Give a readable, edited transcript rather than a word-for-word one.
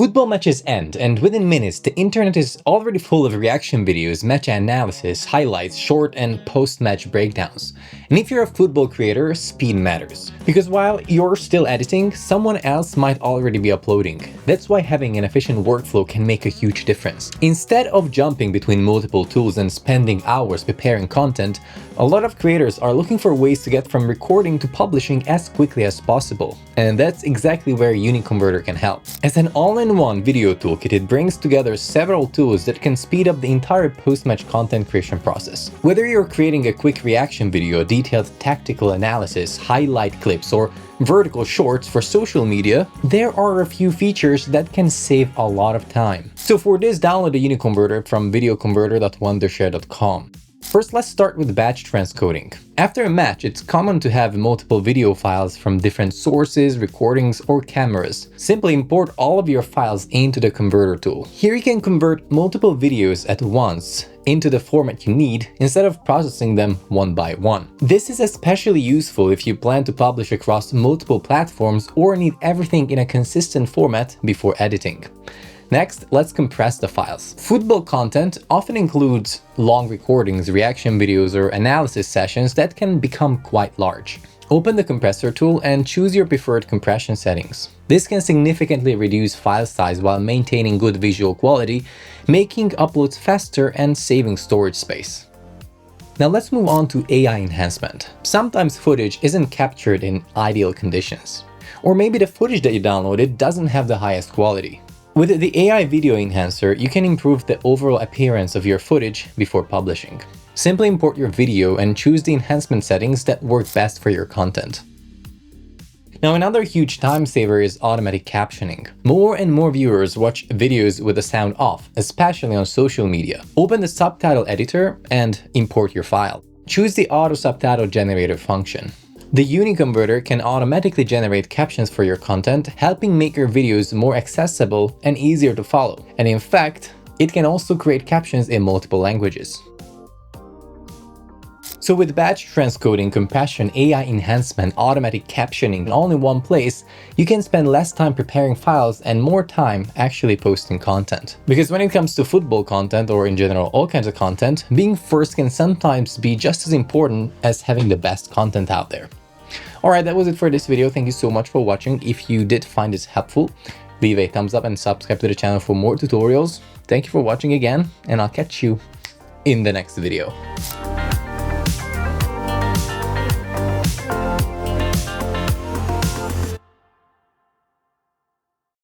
Football matches end, and within minutes, the internet is already full of reaction videos, meta-analysis, highlights, short and post-match breakdowns. And if you're a football creator, speed matters. Because while you're still editing, someone else might already be uploading. That's why having an efficient workflow can make a huge difference. Instead of jumping between multiple tools and spending hours preparing content, a lot of creators are looking for ways to get from recording to publishing as quickly as possible. And that's exactly where UniConverter can help. As an all-in-one video toolkit, it brings together several tools that can speed up the entire post-match content creation process. Whether you're creating a quick reaction video, detailed tactical analysis, highlight clips, or vertical shorts for social media, there are a few features that can save a lot of time. So for this, download the UniConverter from videoconverter.wondershare.com. First, let's start with batch transcoding. After a match, it's common to have multiple video files from different sources, recordings, or cameras. Simply import all of your files into the converter tool. Here you can convert multiple videos at once into the format you need instead of processing them one by one. This is especially useful if you plan to publish across multiple platforms or need everything in a consistent format before editing. Next, let's compress the files. Football content often includes long recordings, reaction videos, or analysis sessions that can become quite large. Open the compressor tool and choose your preferred compression settings. This can significantly reduce file size while maintaining good visual quality, making uploads faster and saving storage space. Now let's move on to AI enhancement. Sometimes footage isn't captured in ideal conditions. Or maybe the footage that you downloaded doesn't have the highest quality. With the AI Video Enhancer, you can improve the overall appearance of your footage before publishing. Simply import your video and choose the enhancement settings that work best for your content. Now, another huge time saver is automatic captioning. More and more viewers watch videos with the sound off, especially on social media. Open the subtitle editor and import your file. Choose the auto subtitle generator function. The UniConverter can automatically generate captions for your content, helping make your videos more accessible and easier to follow. And in fact, it can also create captions in multiple languages. So with batch transcoding, compression, AI enhancement, automatic captioning all in one place, you can spend less time preparing files and more time actually posting content. Because when it comes to football content, or in general all kinds of content, being first can sometimes be just as important as having the best content out there. Alright, that was it for this video. Thank you so much for watching. If you did find this helpful, leave a thumbs up and subscribe to the channel for more tutorials. Thank you for watching again, and I'll catch you in the next video.